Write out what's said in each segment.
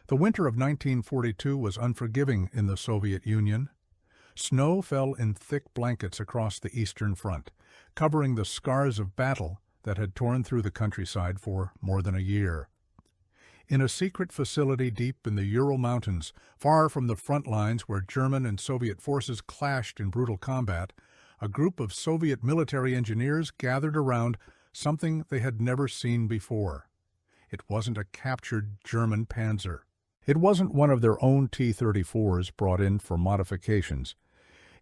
The winter of 1942 was unforgiving in the Soviet Union. Snow fell in thick blankets across the Eastern Front, covering the scars of battle that had torn through the countryside for more than a year. In a secret facility deep in the Ural Mountains, far from the front lines where German and Soviet forces clashed in brutal combat, a group of Soviet military engineers gathered around something they had never seen before. It wasn't a captured German Panzer. It wasn't one of their own T-34s brought in for modifications.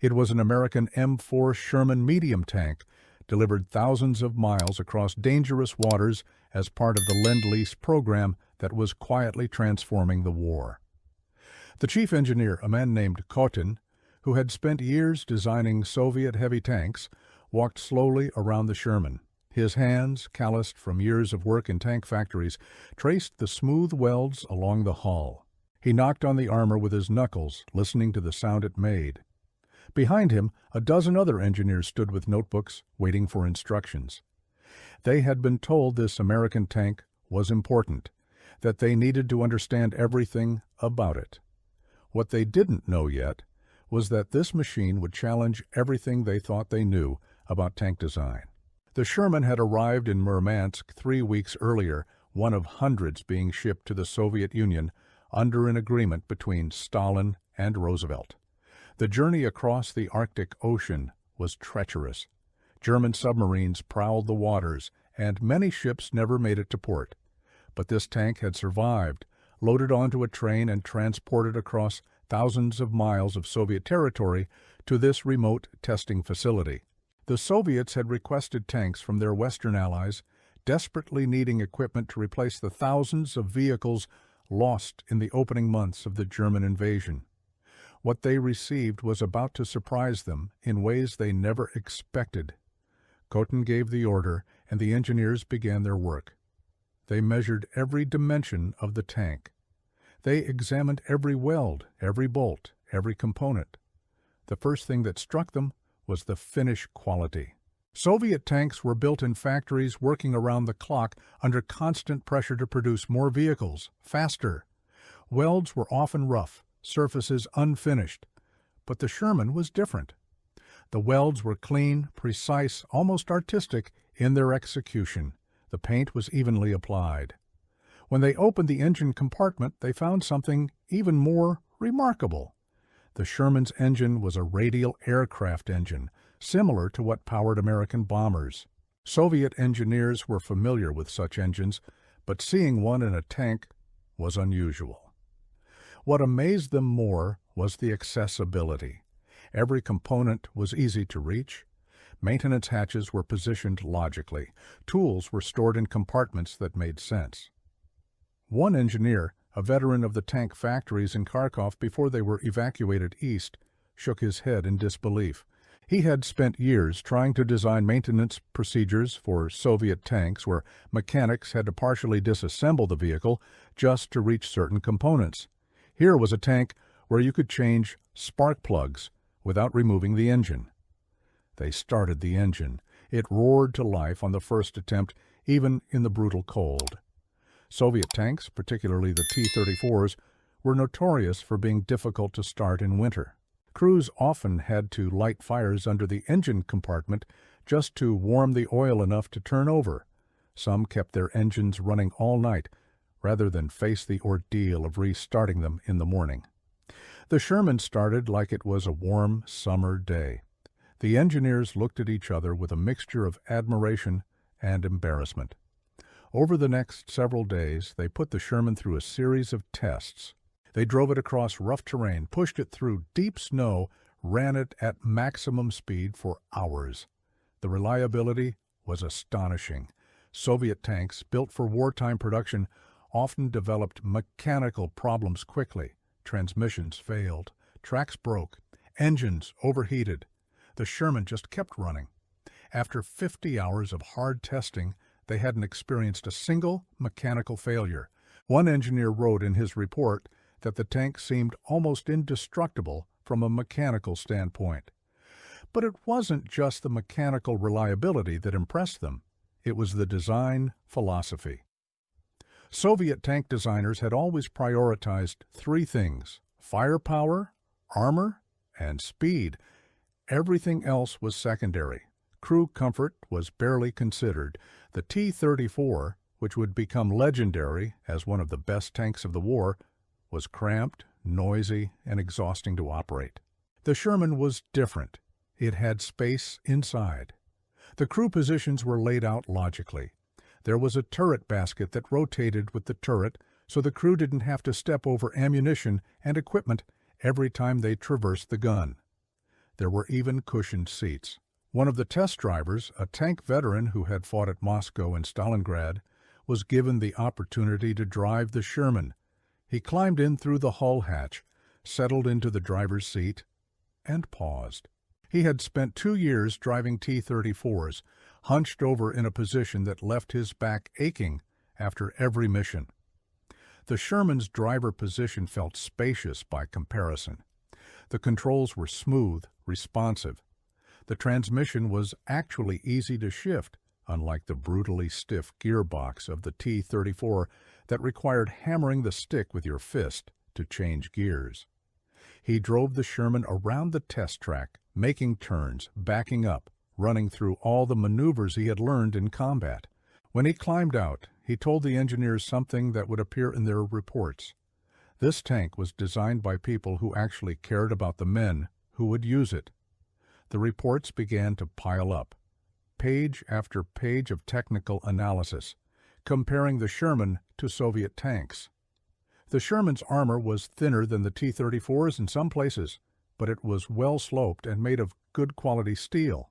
It was an American M4 Sherman medium tank, delivered thousands of miles across dangerous waters as part of the Lend-Lease program that was quietly transforming the war. The chief engineer, a man named Kotin, who had spent years designing Soviet heavy tanks, walked slowly around the Sherman. His hands, calloused from years of work in tank factories, traced the smooth welds along the hull. He knocked on the armor with his knuckles, listening to the sound it made. Behind him, a dozen other engineers stood with notebooks, waiting for instructions. They had been told this American tank was important, that they needed to understand everything about it. What they didn't know yet was that this machine would challenge everything they thought they knew about tank design. The Sherman had arrived in Murmansk 3 weeks earlier, one of hundreds being shipped to the Soviet Union under an agreement between Stalin and Roosevelt. The journey across the Arctic Ocean was treacherous. German submarines prowled the waters, and many ships never made it to port. But this tank had survived, loaded onto a train and transported across thousands of miles of Soviet territory to this remote testing facility. The Soviets had requested tanks from their Western allies, desperately needing equipment to replace the thousands of vehicles lost in the opening months of the German invasion. What they received was about to surprise them in ways they never expected. Kotin gave the order, and the engineers began their work. They measured every dimension of the tank. They examined every weld, every bolt, every component. The first thing that struck them was the finish quality. Soviet tanks were built in factories working around the clock under constant pressure to produce more vehicles, faster. Welds were often rough, surfaces unfinished, but the Sherman was different. The welds were clean, precise, almost artistic in their execution. The paint was evenly applied. When they opened the engine compartment, they found something even more remarkable. The Sherman's engine was a radial aircraft engine, similar to what powered American bombers. Soviet engineers were familiar with such engines, but seeing one in a tank was unusual. What amazed them more was the accessibility. Every component was easy to reach. Maintenance hatches were positioned logically. Tools were stored in compartments that made sense. One engineer, a veteran of the tank factories in Kharkov before they were evacuated east, shook his head in disbelief. He had spent years trying to design maintenance procedures for Soviet tanks where mechanics had to partially disassemble the vehicle just to reach certain components. Here was a tank where you could change spark plugs without removing the engine. They started the engine. It roared to life on the first attempt, even in the brutal cold. Soviet tanks, particularly the T-34s, were notorious for being difficult to start in winter. Crews often had to light fires under the engine compartment just to warm the oil enough to turn over. Some kept their engines running all night, rather than face the ordeal of restarting them in the morning. The Sherman started like it was a warm summer day. The engineers looked at each other with a mixture of admiration and embarrassment. Over the next several days, they put the Sherman through a series of tests. They drove it across rough terrain, pushed it through deep snow, ran it at maximum speed for hours. The reliability was astonishing. Soviet tanks, built for wartime production, often developed mechanical problems quickly. Transmissions failed, tracks broke, engines overheated. The Sherman just kept running. After 50 hours of hard testing, they hadn't experienced a single mechanical failure. One engineer wrote in his report that the tank seemed almost indestructible from a mechanical standpoint. But it wasn't just the mechanical reliability that impressed them. It was the design philosophy. Soviet tank designers had always prioritized three things: firepower, armor, and speed. Everything else was secondary. Crew comfort was barely considered. The T-34, which would become legendary as one of the best tanks of the war, was cramped, noisy, and exhausting to operate. The Sherman was different. It had space inside. The crew positions were laid out logically. There was a turret basket that rotated with the turret, so the crew didn't have to step over ammunition and equipment every time they traversed the gun. There were even cushioned seats. One of the test drivers, a tank veteran who had fought at Moscow and Stalingrad, was given the opportunity to drive the Sherman. He climbed in through the hull hatch, settled into the driver's seat, and paused. He had spent 2 years driving T-34s, hunched over in a position that left his back aching after every mission. The Sherman's driver position felt spacious by comparison. The controls were smooth, responsive. The transmission was actually easy to shift, unlike the brutally stiff gearbox of the T-34 that required hammering the stick with your fist to change gears. He drove the Sherman around the test track, making turns, backing up, running through all the maneuvers he had learned in combat. When he climbed out, he told the engineers something that would appear in their reports. This tank was designed by people who actually cared about the men who would use it. The reports began to pile up, page after page of technical analysis, comparing the Sherman to Soviet tanks. The Sherman's armor was thinner than the T-34's in some places, but it was well-sloped and made of good quality steel.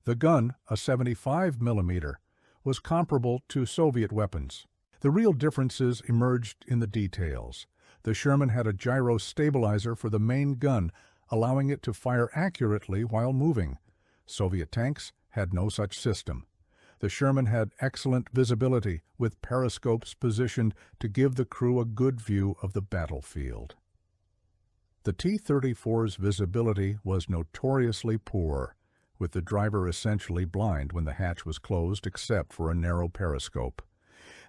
The gun, a 75 millimeter, was comparable to Soviet weapons. The real differences emerged in the details. The Sherman had a gyro stabilizer for the main gun, allowing it to fire accurately while moving. Soviet tanks had no such system. The Sherman had excellent visibility, with periscopes positioned to give the crew a good view of the battlefield. The T-34's visibility was notoriously poor, with the driver essentially blind when the hatch was closed except for a narrow periscope.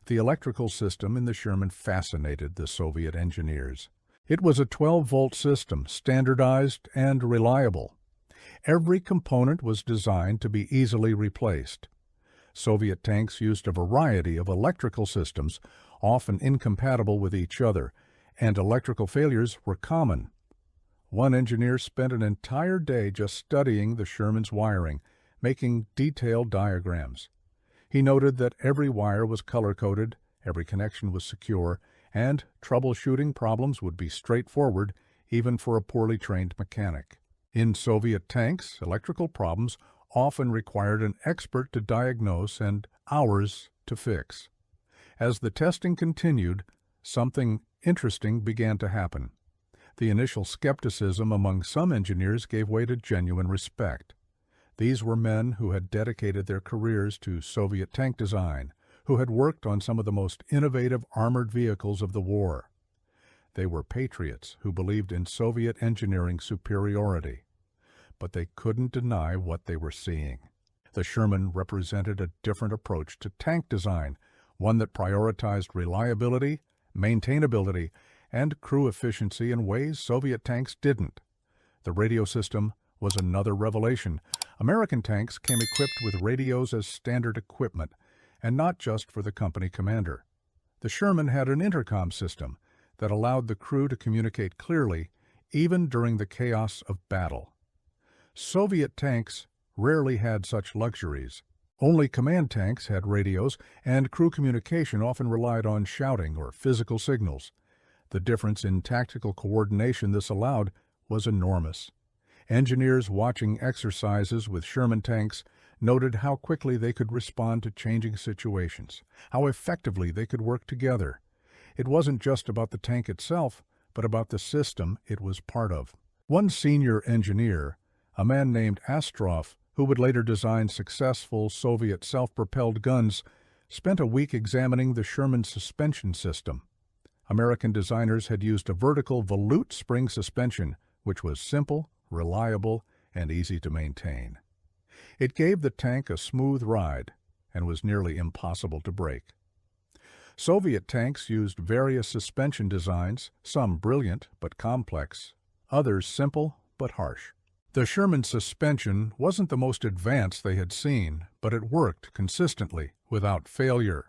The electrical system in the Sherman fascinated the Soviet engineers. It was a 12-volt system, standardized and reliable. Every component was designed to be easily replaced. Soviet tanks used a variety of electrical systems, often incompatible with each other, and electrical failures were common. One engineer spent an entire day just studying the Sherman's wiring, making detailed diagrams. He noted that every wire was color-coded, every connection was secure, and troubleshooting problems would be straightforward even for a poorly trained mechanic. In Soviet tanks, electrical problems often required an expert to diagnose and hours to fix. As the testing continued, something interesting began to happen. The initial skepticism among some engineers gave way to genuine respect. These were men who had dedicated their careers to Soviet tank design, who had worked on some of the most innovative armored vehicles of the war. They were patriots who believed in Soviet engineering superiority. But they couldn't deny what they were seeing. The Sherman represented a different approach to tank design, one that prioritized reliability, maintainability, and crew efficiency in ways Soviet tanks didn't. The radio system was another revelation. American tanks came equipped with radios as standard equipment, and not just for the company commander. The Sherman had an intercom system that allowed the crew to communicate clearly, even during the chaos of battle. Soviet tanks rarely had such luxuries. Only command tanks had radios, and crew communication often relied on shouting or physical signals. The difference in tactical coordination this allowed was enormous. Engineers watching exercises with Sherman tanks noted how quickly they could respond to changing situations, how effectively they could work together. It wasn't just about the tank itself, but about the system it was part of. One senior engineer, a man named Astrov, who would later design successful Soviet self-propelled guns, spent a week examining the Sherman suspension system. American designers had used a vertical volute spring suspension, which was simple, reliable, and easy to maintain. It gave the tank a smooth ride and was nearly impossible to break. Soviet tanks used various suspension designs, some brilliant but complex, others simple but harsh. The Sherman suspension wasn't the most advanced they had seen, but it worked consistently, without failure.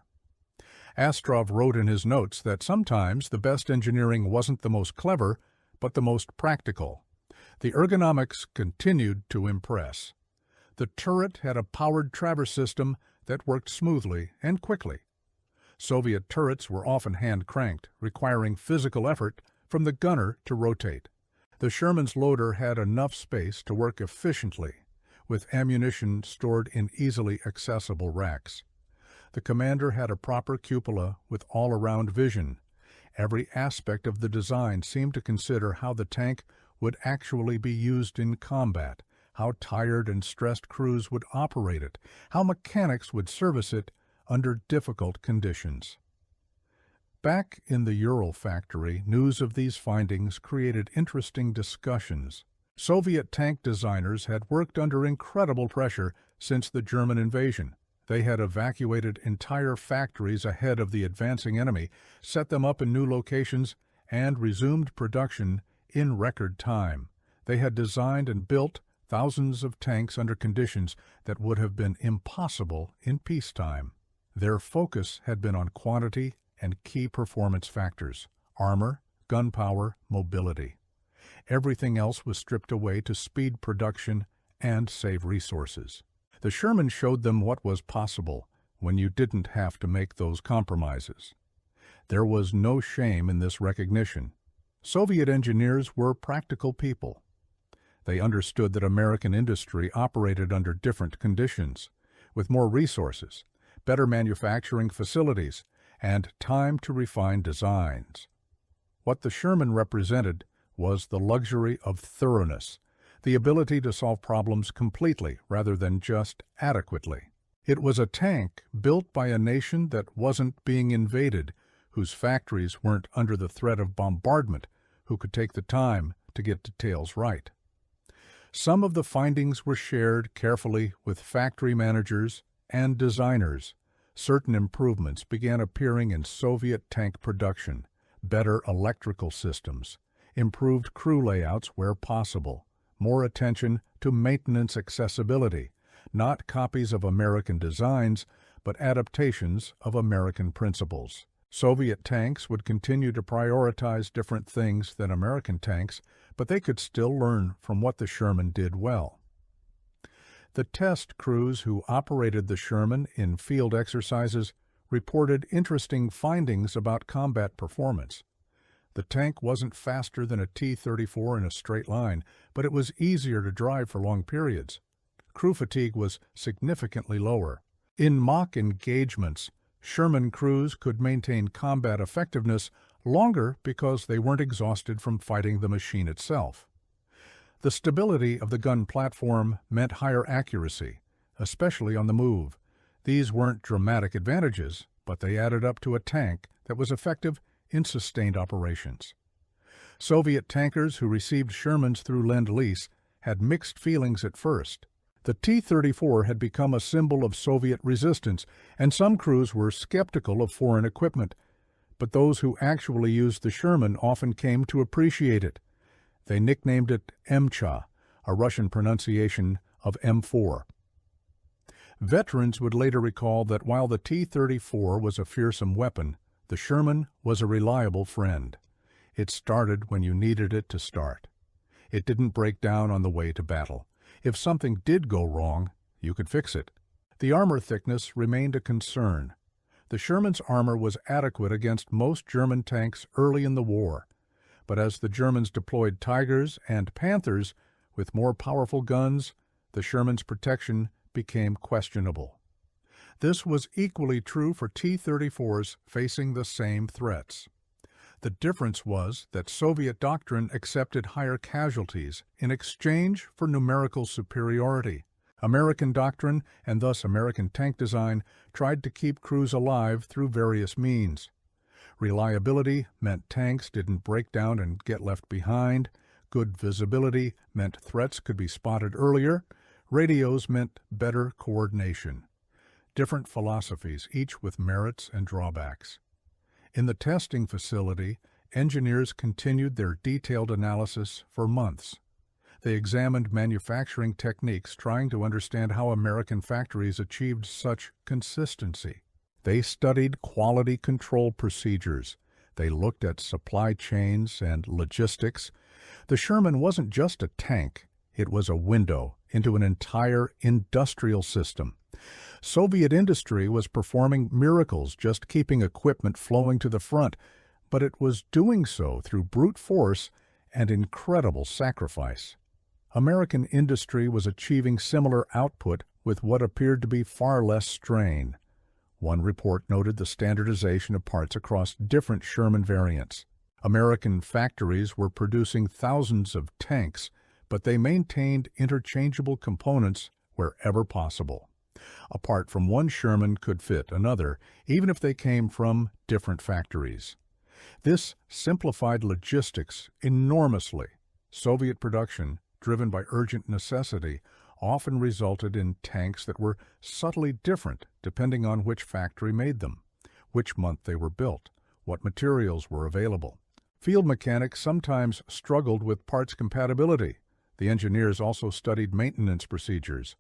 Astrov wrote in his notes that sometimes the best engineering wasn't the most clever, but the most practical. The ergonomics continued to impress. The turret had a powered traverse system that worked smoothly and quickly. Soviet turrets were often hand-cranked, requiring physical effort from the gunner to rotate. The Sherman's loader had enough space to work efficiently, with ammunition stored in easily accessible racks. The commander had a proper cupola with all-around vision. Every aspect of the design seemed to consider how the tank would actually be used in combat, how tired and stressed crews would operate it, how mechanics would service it under difficult conditions. Back in the Ural factory, news of these findings created interesting discussions. Soviet tank designers had worked under incredible pressure since the German invasion. They had evacuated entire factories ahead of the advancing enemy, set them up in new locations, and resumed production in record time. They had designed and built thousands of tanks under conditions that would have been impossible in peacetime. Their focus had been on quantity and key performance factors: armor, gunpowder, mobility. Everything else was stripped away to speed production and save resources. The Sherman showed them what was possible when you didn't have to make those compromises. There was no shame in this recognition. Soviet engineers were practical people. They understood that American industry operated under different conditions, with more resources, better manufacturing facilities, and time to refine designs. What the Sherman represented was the luxury of thoroughness, the ability to solve problems completely rather than just adequately. It was a tank built by a nation that wasn't being invaded, whose factories weren't under the threat of bombardment, who could take the time to get details right. Some of the findings were shared carefully with factory managers and designers. Certain improvements began appearing in Soviet tank production: better electrical systems, improved crew layouts where possible, more attention to maintenance accessibility, not copies of American designs, but adaptations of American principles. Soviet tanks would continue to prioritize different things than American tanks, but they could still learn from what the Sherman did well. The test crews who operated the Sherman in field exercises reported interesting findings about combat performance. The tank wasn't faster than a T-34 in a straight line, but it was easier to drive for long periods. Crew fatigue was significantly lower. In mock engagements, Sherman crews could maintain combat effectiveness longer because they weren't exhausted from fighting the machine itself. The stability of the gun platform meant higher accuracy, especially on the move. These weren't dramatic advantages, but they added up to a tank that was effective in sustained operations. Soviet tankers who received Shermans through Lend-Lease had mixed feelings at first. The T-34 had become a symbol of Soviet resistance, and some crews were skeptical of foreign equipment, but those who actually used the Sherman often came to appreciate it. They nicknamed it MCHA, a Russian pronunciation of M4. Veterans would later recall that while the T-34 was a fearsome weapon, the Sherman was a reliable friend. It started when you needed it to start. It didn't break down on the way to battle. If something did go wrong, you could fix it. The armor thickness remained a concern. The Sherman's armor was adequate against most German tanks early in the war, but as the Germans deployed Tigers and Panthers with more powerful guns, the Sherman's protection became questionable. This was equally true for T-34s facing the same threats. The difference was that Soviet doctrine accepted higher casualties in exchange for numerical superiority. American doctrine, and thus American tank design, tried to keep crews alive through various means. Reliability meant tanks didn't break down and get left behind. Good visibility meant threats could be spotted earlier. Radios meant better coordination. Different philosophies, each with merits and drawbacks. In the testing facility, engineers continued their detailed analysis for months. They examined manufacturing techniques, trying to understand how American factories achieved such consistency. They studied quality control procedures. They looked at supply chains and logistics. The Sherman wasn't just a tank, it was a window into an entire industrial system. Soviet industry was performing miracles, just keeping equipment flowing to the front, but it was doing so through brute force and incredible sacrifice. American industry was achieving similar output with what appeared to be far less strain. One report noted the standardization of parts across different Sherman variants. American factories were producing thousands of tanks, but they maintained interchangeable components wherever possible. A part from one Sherman could fit another, even if they came from different factories. This simplified logistics enormously. Soviet production, driven by urgent necessity, often resulted in tanks that were subtly different depending on which factory made them, which month they were built, what materials were available. Field mechanics sometimes struggled with parts compatibility. The engineers also studied maintenance procedures.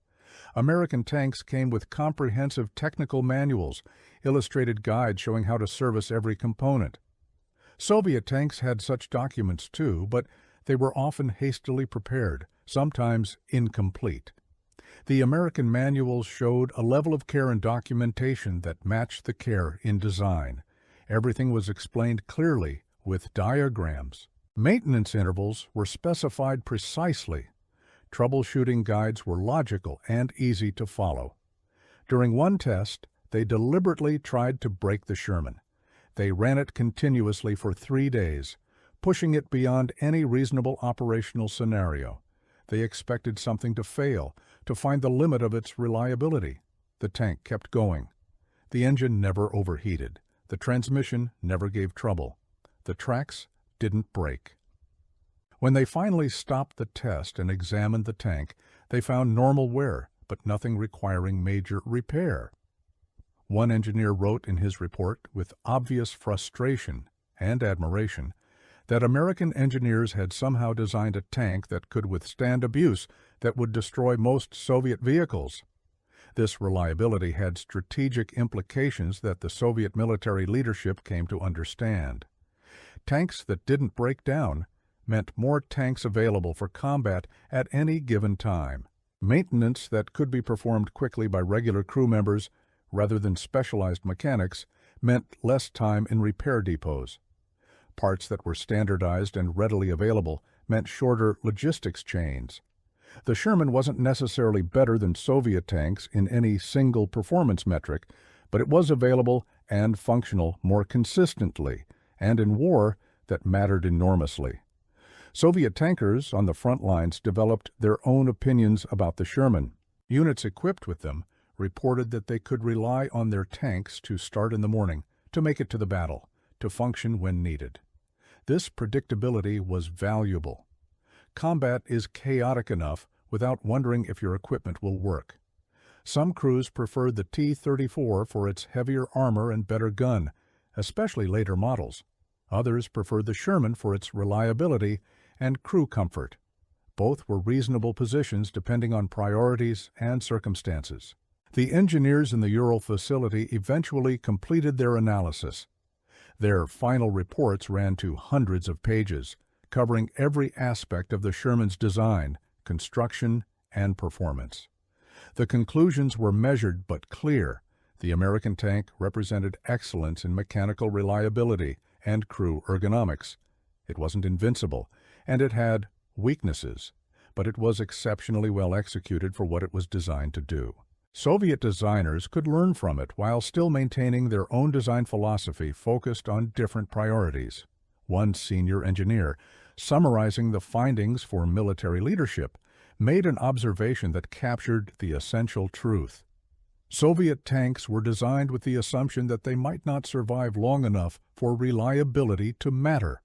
American tanks came with comprehensive technical manuals, illustrated guides showing how to service every component. Soviet tanks had such documents too, but they were often hastily prepared, sometimes incomplete. The American manuals showed a level of care and documentation that matched the care in design. Everything was explained clearly with diagrams. Maintenance intervals were specified precisely. Troubleshooting guides were logical and easy to follow. During one test, they deliberately tried to break the Sherman. They ran it continuously for 3 days, pushing it beyond any reasonable operational scenario. They expected something to fail, to find the limit of its reliability. The tank kept going. The engine never overheated. The transmission never gave trouble. The tracks didn't break. When they finally stopped the test and examined the tank, they found normal wear, but nothing requiring major repair. One engineer wrote in his report, with obvious frustration and admiration, that American engineers had somehow designed a tank that could withstand abuse that would destroy most Soviet vehicles. This reliability had strategic implications that the Soviet military leadership came to understand. Tanks that didn't break down meant more tanks available for combat at any given time. Maintenance that could be performed quickly by regular crew members rather than specialized mechanics meant less time in repair depots. Parts that were standardized and readily available meant shorter logistics chains. The Sherman wasn't necessarily better than Soviet tanks in any single performance metric, but it was available and functional more consistently, and in war that mattered enormously. Soviet tankers on the front lines developed their own opinions about the Sherman. Units equipped with them reported that they could rely on their tanks to start in the morning, to make it to the battle, to function when needed. This predictability was valuable. Combat is chaotic enough without wondering if your equipment will work. Some crews preferred the T-34 for its heavier armor and better gun, especially later models. Others preferred the Sherman for its reliability and crew comfort. Both were reasonable positions depending on priorities and circumstances. The engineers in the Ural facility eventually completed their analysis. Their final reports ran to hundreds of pages, covering every aspect of the Sherman's design, construction, and performance. The conclusions were measured but clear. The American tank represented excellence in mechanical reliability and crew ergonomics. It wasn't invincible, and it had weaknesses, but it was exceptionally well executed for what it was designed to do. Soviet designers could learn from it while still maintaining their own design philosophy focused on different priorities. One senior engineer, summarizing the findings for military leadership, made an observation that captured the essential truth. Soviet tanks were designed with the assumption that they might not survive long enough for reliability to matter.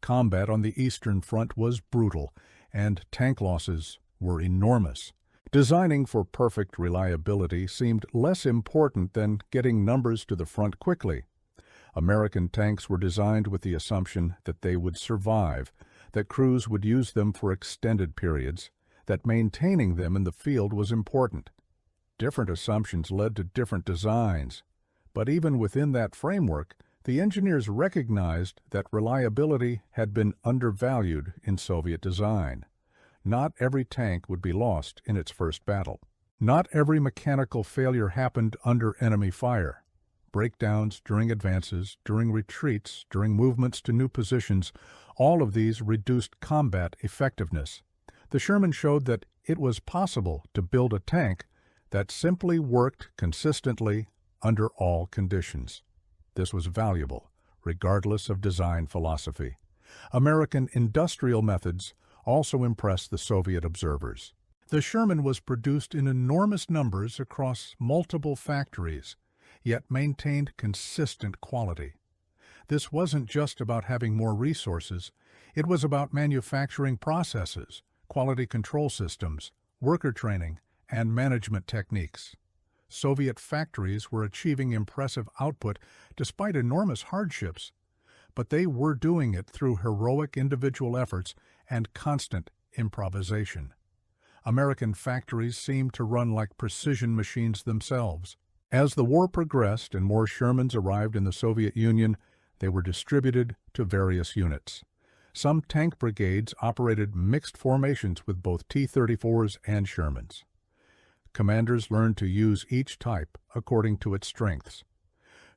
Combat on the Eastern Front was brutal, and tank losses were enormous. Designing for perfect reliability seemed less important than getting numbers to the front quickly. American tanks were designed with the assumption that they would survive, that crews would use them for extended periods, that maintaining them in the field was important. Different assumptions led to different designs, but even within that framework, the engineers recognized that reliability had been undervalued in Soviet design. Not every tank would be lost in its first battle. Not every mechanical failure happened under enemy fire. Breakdowns during advances, during retreats, during movements to new positions, all of these reduced combat effectiveness. The Sherman showed that it was possible to build a tank that simply worked consistently under all conditions. This was valuable, regardless of design philosophy. American industrial methods also impressed the Soviet observers. The Sherman was produced in enormous numbers across multiple factories, yet maintained consistent quality. This wasn't just about having more resources, it was about manufacturing processes, quality control systems, worker training, and management techniques. Soviet factories were achieving impressive output despite enormous hardships, but they were doing it through heroic individual efforts and constant improvisation. American factories seemed to run like precision machines themselves. As the war progressed and more Shermans arrived in the Soviet Union, they were distributed to various units. Some tank brigades operated mixed formations with both T-34s and Shermans. Commanders learned to use each type according to its strengths.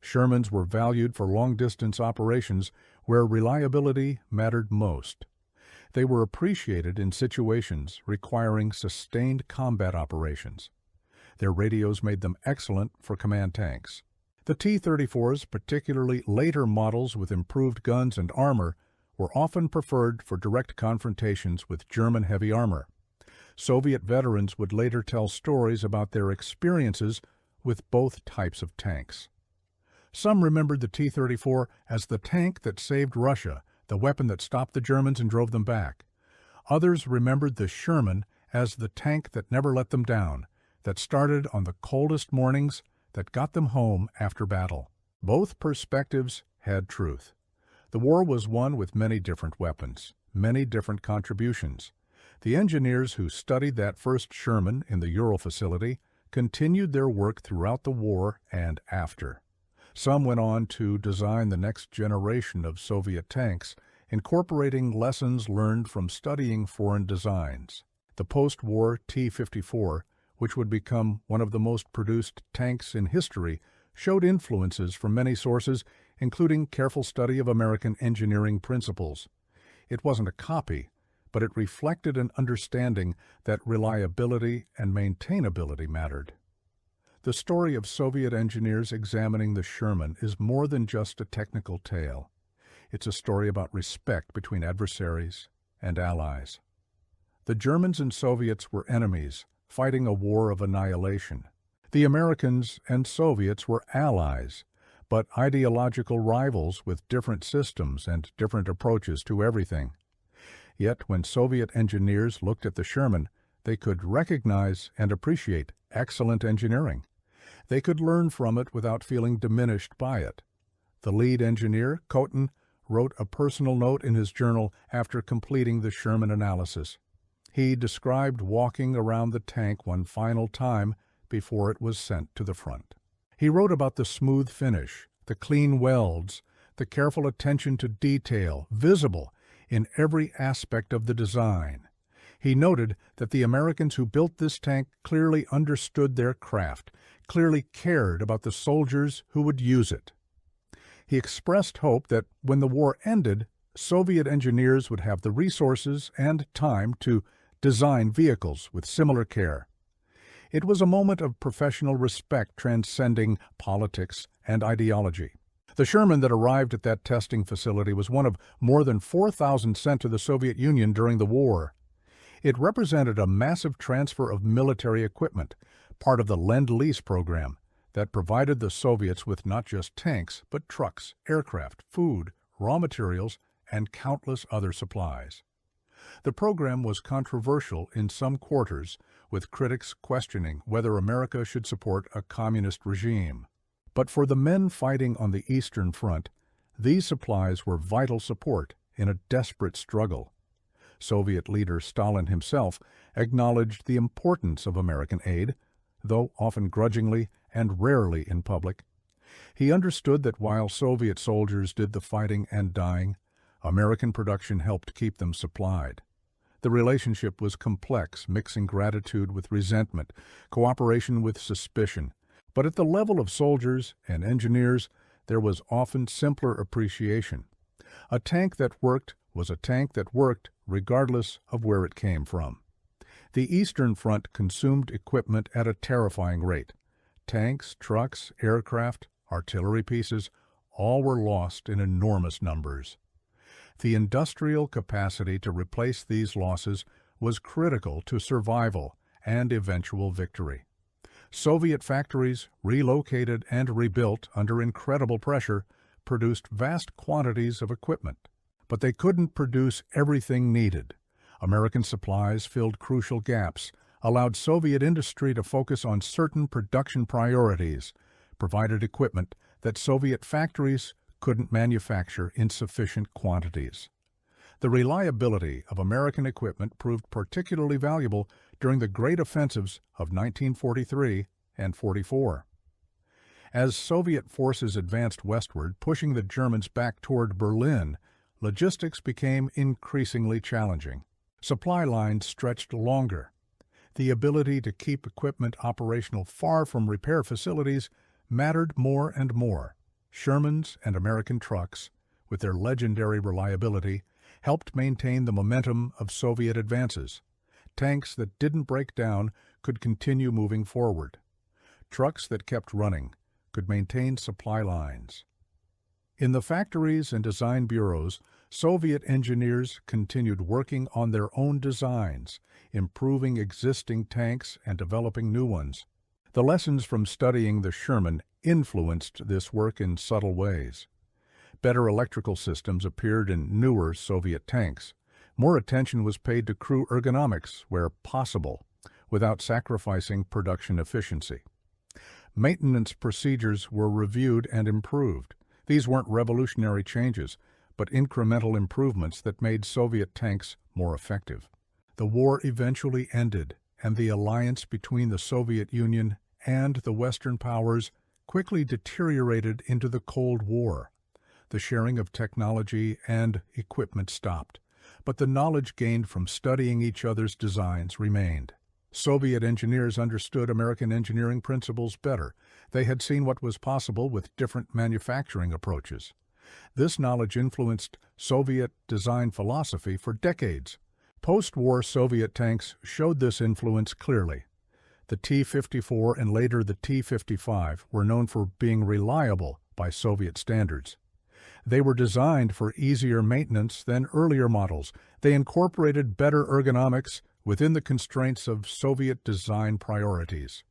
Shermans were valued for long-distance operations where reliability mattered most. They were appreciated in situations requiring sustained combat operations. Their radios made them excellent for command tanks. The T-34s, particularly later models with improved guns and armor, were often preferred for direct confrontations with German heavy armor. Soviet veterans would later tell stories about their experiences with both types of tanks. Some remembered the T-34 as the tank that saved Russia, the weapon that stopped the Germans and drove them back. Others remembered the Sherman as the tank that never let them down, that started on the coldest mornings, that got them home after battle. Both perspectives had truth. The war was won with many different weapons, many different contributions. The engineers who studied that first Sherman in the Ural facility continued their work throughout the war and after. Some went on to design the next generation of Soviet tanks, incorporating lessons learned from studying foreign designs. The post-war T-54, which would become one of the most produced tanks in history, showed influences from many sources, including careful study of American engineering principles. It wasn't a copy, but it reflected an understanding that reliability and maintainability mattered. The story of Soviet engineers examining the Sherman is more than just a technical tale. It's a story about respect between adversaries and allies. The Germans and Soviets were enemies, fighting a war of annihilation. The Americans and Soviets were allies, but ideological rivals with different systems and different approaches to everything. Yet when Soviet engineers looked at the Sherman, they could recognize and appreciate excellent engineering. They could learn from it without feeling diminished by it. The lead engineer, Kotin, wrote a personal note in his journal after completing the Sherman analysis. He described walking around the tank one final time before it was sent to the front. He wrote about the smooth finish, the clean welds, the careful attention to detail, visible in every aspect of the design. He noted that the Americans who built this tank clearly understood their craft, clearly cared about the soldiers who would use it. He expressed hope that when the war ended, Soviet engineers would have the resources and time to design vehicles with similar care. It was a moment of professional respect transcending politics and ideology. The Sherman that arrived at that testing facility was one of more than 4,000 sent to the Soviet Union during the war. It represented a massive transfer of military equipment, part of the Lend-Lease program that provided the Soviets with not just tanks, but trucks, aircraft, food, raw materials, and countless other supplies. The program was controversial in some quarters, with critics questioning whether America should support a communist regime. But for the men fighting on the Eastern Front, these supplies were vital support in a desperate struggle. Soviet leader Stalin himself acknowledged the importance of American aid, though often grudgingly and rarely in public. He understood that while Soviet soldiers did the fighting and dying, American production helped keep them supplied. The relationship was complex, mixing gratitude with resentment, cooperation with suspicion. But at the level of soldiers and engineers, there was often simpler appreciation. A tank that worked was a tank that worked regardless of where it came from. The Eastern Front consumed equipment at a terrifying rate. Tanks, trucks, aircraft, artillery pieces, all were lost in enormous numbers. The industrial capacity to replace these losses was critical to survival and eventual victory. Soviet factories, relocated and rebuilt under incredible pressure, produced vast quantities of equipment. But they couldn't produce everything needed. American supplies filled crucial gaps, allowed Soviet industry to focus on certain production priorities, provided equipment that Soviet factories couldn't manufacture in sufficient quantities. The reliability of American equipment proved particularly valuable during the great offensives of 1943 and 44. As Soviet forces advanced westward, pushing the Germans back toward Berlin, logistics became increasingly challenging. Supply lines stretched longer. The ability to keep equipment operational far from repair facilities mattered more and more. Shermans and American trucks, with their legendary reliability, helped maintain the momentum of Soviet advances. Tanks that didn't break down could continue moving forward. Trucks that kept running could maintain supply lines. In the factories and design bureaus, Soviet engineers continued working on their own designs, improving existing tanks and developing new ones. The lessons from studying the Sherman influenced this work in subtle ways. Better electrical systems appeared in newer Soviet tanks. More attention was paid to crew ergonomics where possible, without sacrificing production efficiency. Maintenance procedures were reviewed and improved. These weren't revolutionary changes, but incremental improvements that made Soviet tanks more effective. The war eventually ended, and the alliance between the Soviet Union and the Western powers quickly deteriorated into the Cold War. The sharing of technology and equipment stopped, but the knowledge gained from studying each other's designs remained. Soviet engineers understood American engineering principles better. They had seen what was possible with different manufacturing approaches. This knowledge influenced Soviet design philosophy for decades. Post-war Soviet tanks showed this influence clearly. The T-54 and later the T-55 were known for being reliable by Soviet standards. They were designed for easier maintenance than earlier models. They incorporated better ergonomics within the constraints of Soviet design priorities.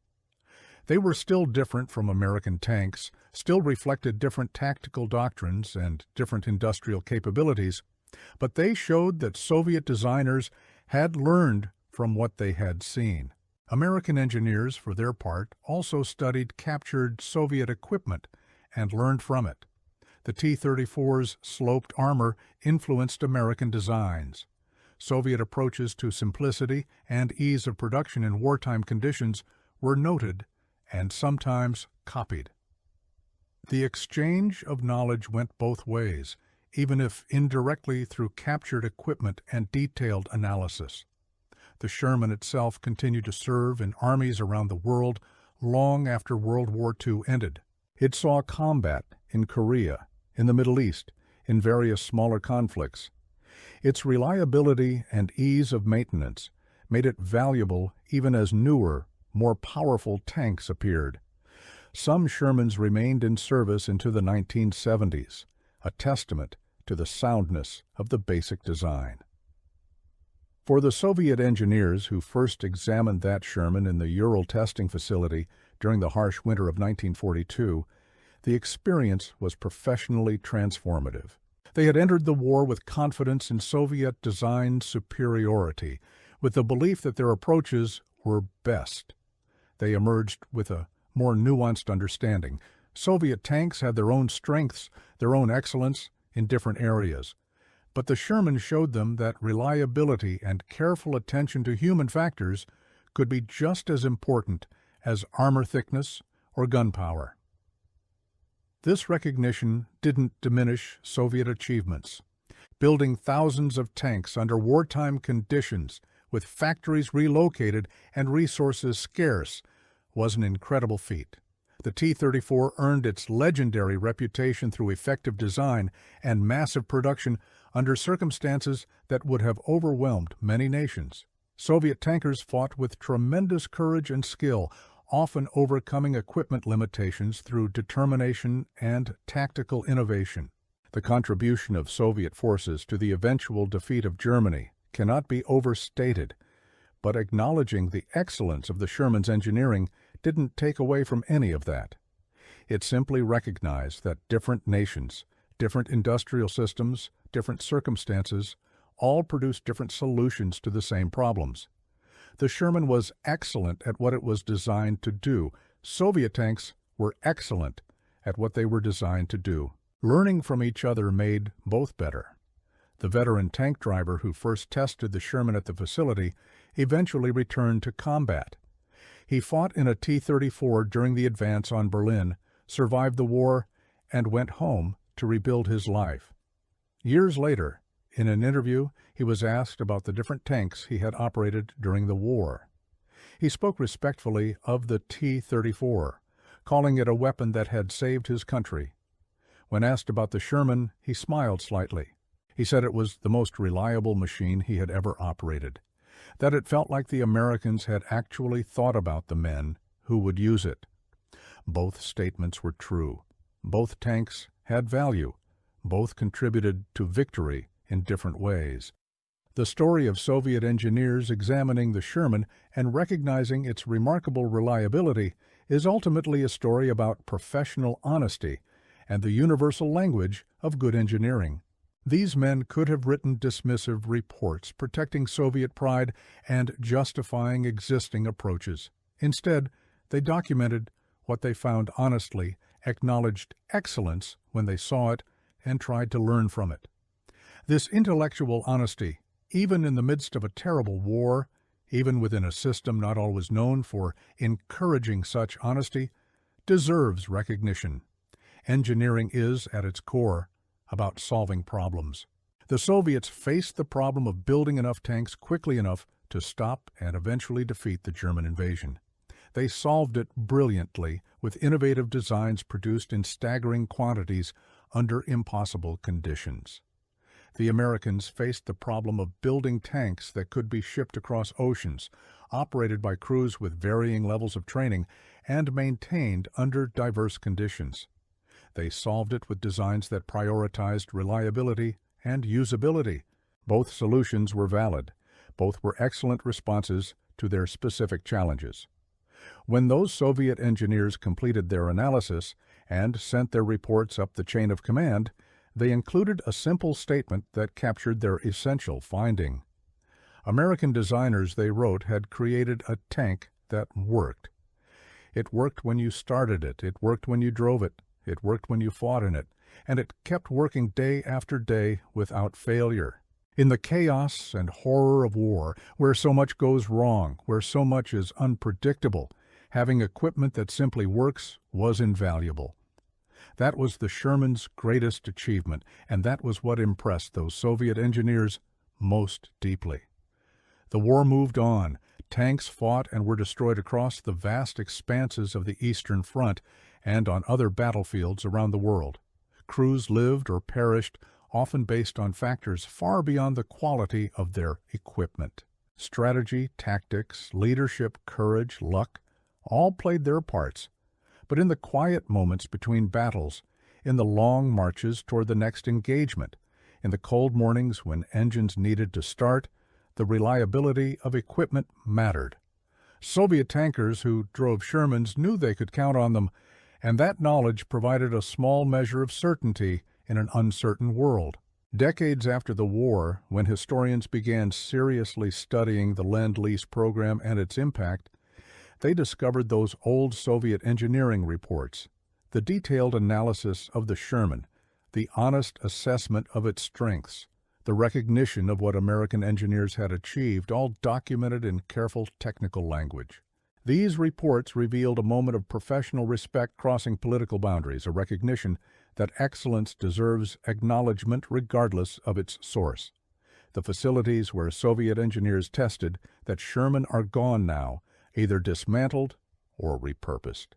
They were still different from American tanks, still reflected different tactical doctrines and different industrial capabilities, but they showed that Soviet designers had learned from what they had seen. American engineers, for their part, also studied captured Soviet equipment and learned from it. The T-34's sloped armor influenced American designs. Soviet approaches to simplicity and ease of production in wartime conditions were noted and sometimes copied. The exchange of knowledge went both ways, even if indirectly through captured equipment and detailed analysis. The Sherman itself continued to serve in armies around the world long after World War II ended. It saw combat in Korea, in the Middle East, in various smaller conflicts. Its reliability and ease of maintenance made it valuable even as newer, more powerful tanks appeared. Some Shermans remained in service into the 1970s, a testament to the soundness of the basic design. For the Soviet engineers who first examined that Sherman in the Ural testing facility during the harsh winter of 1942, the experience was professionally transformative. They had entered the war with confidence in Soviet design superiority, with the belief that their approaches were best. They emerged with a more nuanced understanding. Soviet tanks had their own strengths, their own excellence in different areas. But the Sherman showed them that reliability and careful attention to human factors could be just as important as armor thickness or gunpowder. This recognition didn't diminish Soviet achievements. Building thousands of tanks under wartime conditions, with factories relocated and resources scarce, was an incredible feat. The T-34 earned its legendary reputation through effective design and massive production under circumstances that would have overwhelmed many nations. Soviet tankers fought with tremendous courage and skill, often overcoming equipment limitations through determination and tactical innovation. The contribution of Soviet forces to the eventual defeat of Germany cannot be overstated, but acknowledging the excellence of the Sherman's engineering didn't take away from any of that. It simply recognized that different nations, different industrial systems, different circumstances, all produced different solutions to the same problems. The Sherman was excellent at what it was designed to do. Soviet tanks were excellent at what they were designed to do. Learning from each other made both better. The veteran tank driver who first tested the Sherman at the facility eventually returned to combat. He fought in a T-34 during the advance on Berlin, survived the war, and went home to rebuild his life. Years later, in an interview, he was asked about the different tanks he had operated during the war. He spoke respectfully of the T-34, calling it a weapon that had saved his country. When asked about the Sherman, he smiled slightly. He said it was the most reliable machine he had ever operated, that it felt like the Americans had actually thought about the men who would use it. Both statements were true. Both tanks had value. Both contributed to victory in different ways. The story of Soviet engineers examining the Sherman and recognizing its remarkable reliability is ultimately a story about professional honesty and the universal language of good engineering. These men could have written dismissive reports protecting Soviet pride and justifying existing approaches. Instead, they documented what they found honestly, acknowledged excellence when they saw it, and tried to learn from it. This intellectual honesty, even in the midst of a terrible war, even within a system not always known for encouraging such honesty, deserves recognition. Engineering is, at its core, about solving problems. The Soviets faced the problem of building enough tanks quickly enough to stop and eventually defeat the German invasion. They solved it brilliantly with innovative designs produced in staggering quantities under impossible conditions. The Americans faced the problem of building tanks that could be shipped across oceans, operated by crews with varying levels of training, and maintained under diverse conditions. They solved it with designs that prioritized reliability and usability. Both solutions were valid. Both were excellent responses to their specific challenges. When those Soviet engineers completed their analysis and sent their reports up the chain of command, they included a simple statement that captured their essential finding. American designers, they wrote, had created a tank that worked. It worked when you started it, it worked when you drove it, it worked when you fought in it, and it kept working day after day without failure. In the chaos and horror of war, where so much goes wrong, where so much is unpredictable, having equipment that simply works was invaluable. That was the Sherman's greatest achievement, and that was what impressed those Soviet engineers most deeply. The war moved on. Tanks fought and were destroyed across the vast expanses of the Eastern Front and on other battlefields around the world. Crews lived or perished, often based on factors far beyond the quality of their equipment. Strategy, tactics, leadership, courage, luck, all played their parts. But in the quiet moments between battles, in the long marches toward the next engagement, in the cold mornings when engines needed to start, the reliability of equipment mattered. Soviet tankers who drove Shermans knew they could count on them, and that knowledge provided a small measure of certainty in an uncertain world. Decades after the war, when historians began seriously studying the Lend-Lease program and its impact, they discovered those old Soviet engineering reports. The detailed analysis of the Sherman, the honest assessment of its strengths, the recognition of what American engineers had achieved, all documented in careful technical language. These reports revealed a moment of professional respect crossing political boundaries, a recognition that excellence deserves acknowledgement regardless of its source. The facilities where Soviet engineers tested that Sherman are gone now, either dismantled or repurposed.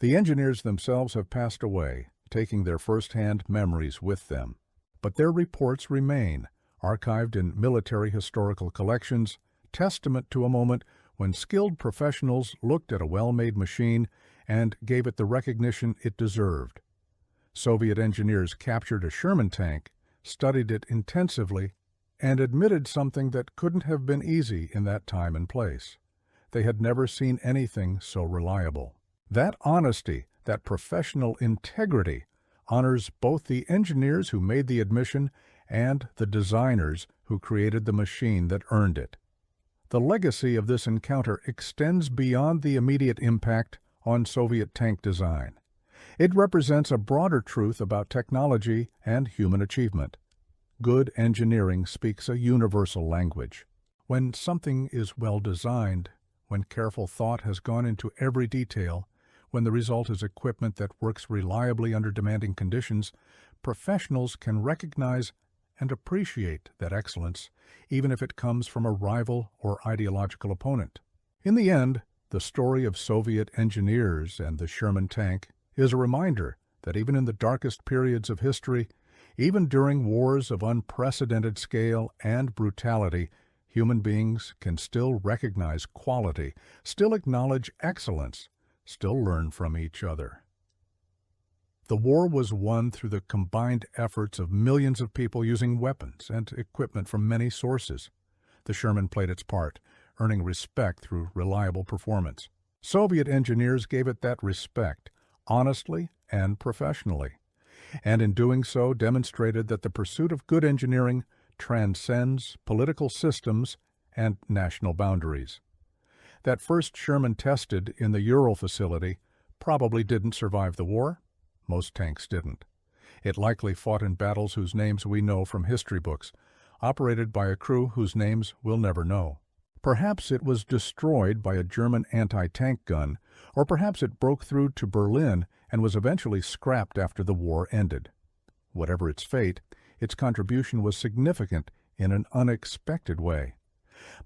The engineers themselves have passed away, taking their first-hand memories with them. But their reports remain, archived in military historical collections, testament to a moment when skilled professionals looked at a well-made machine and gave it the recognition it deserved. Soviet engineers captured a Sherman tank, studied it intensively, and admitted something that couldn't have been easy in that time and place. They had never seen anything so reliable. That honesty, that professional integrity, honors both the engineers who made the admission and the designers who created the machine that earned it. The legacy of this encounter extends beyond the immediate impact on Soviet tank design. It represents a broader truth about technology and human achievement. Good engineering speaks a universal language. When something is well designed, when careful thought has gone into every detail, when the result is equipment that works reliably under demanding conditions, professionals can recognize and appreciate that excellence, even if it comes from a rival or ideological opponent. In the end, the story of Soviet engineers and the Sherman tank is a reminder that even in the darkest periods of history, even during wars of unprecedented scale and brutality, human beings can still recognize quality, still acknowledge excellence, still learn from each other. The war was won through the combined efforts of millions of people using weapons and equipment from many sources. The Sherman played its part, earning respect through reliable performance. Soviet engineers gave it that respect, honestly and professionally, and in doing so demonstrated that the pursuit of good engineering transcends political systems and national boundaries. That first Sherman tested in the Ural facility probably didn't survive the war. Most tanks didn't. It likely fought in battles whose names we know from history books, operated by a crew whose names we'll never know. Perhaps it was destroyed by a German anti-tank gun, or perhaps it broke through to Berlin and was eventually scrapped after the war ended. Whatever its fate, its contribution was significant in an unexpected way.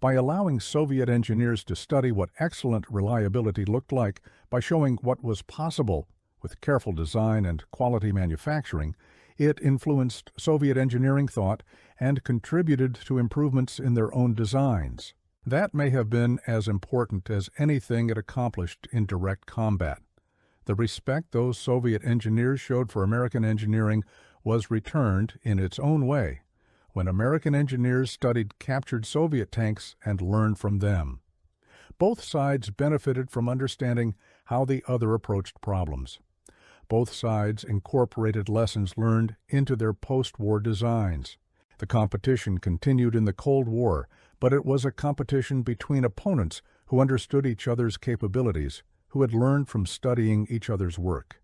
By allowing Soviet engineers to study what excellent reliability looked like, by showing what was possible with careful design and quality manufacturing, it influenced Soviet engineering thought and contributed to improvements in their own designs. That may have been as important as anything it accomplished in direct combat. The respect those Soviet engineers showed for American engineering was returned in its own way when American engineers studied captured Soviet tanks and learned from them. Both sides benefited from understanding how the other approached problems. Both sides incorporated lessons learned into their post-war designs. The competition continued in the Cold War, but it was a competition between opponents who understood each other's capabilities, who had learned from studying each other's work.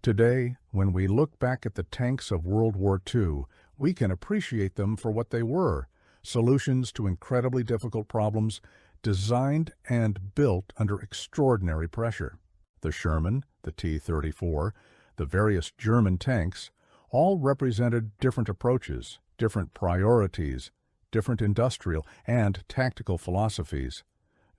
Today, when we look back at the tanks of World War II, we can appreciate them for what they were, solutions to incredibly difficult problems, designed and built under extraordinary pressure. The Sherman, the T-34, the various German tanks, all represented different approaches, different priorities, different industrial and tactical philosophies.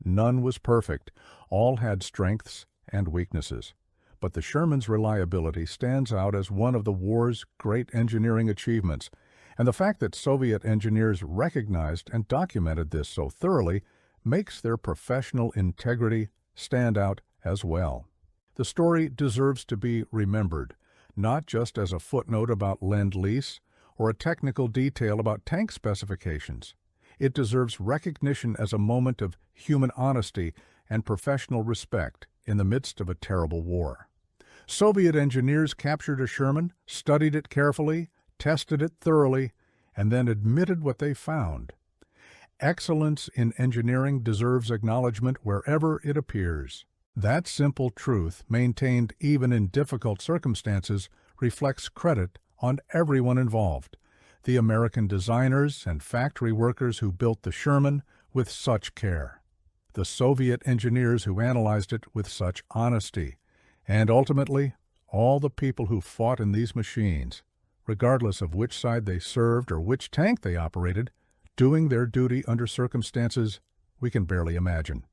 None was perfect. All had strengths and weaknesses. But the Sherman's reliability stands out as one of the war's great engineering achievements, and the fact that Soviet engineers recognized and documented this so thoroughly makes their professional integrity stand out as well. The story deserves to be remembered, not just as a footnote about Lend-Lease or a technical detail about tank specifications. It deserves recognition as a moment of human honesty and professional respect in the midst of a terrible war. Soviet engineers captured a Sherman, studied it carefully, tested it thoroughly, and then admitted what they found. Excellence in engineering deserves acknowledgement wherever it appears. That simple truth, maintained even in difficult circumstances, reflects credit on everyone involved. The American designers and factory workers who built the Sherman with such care, the Soviet engineers who analyzed it with such honesty, and ultimately, all the people who fought in these machines, regardless of which side they served or which tank they operated, doing their duty under circumstances we can barely imagine.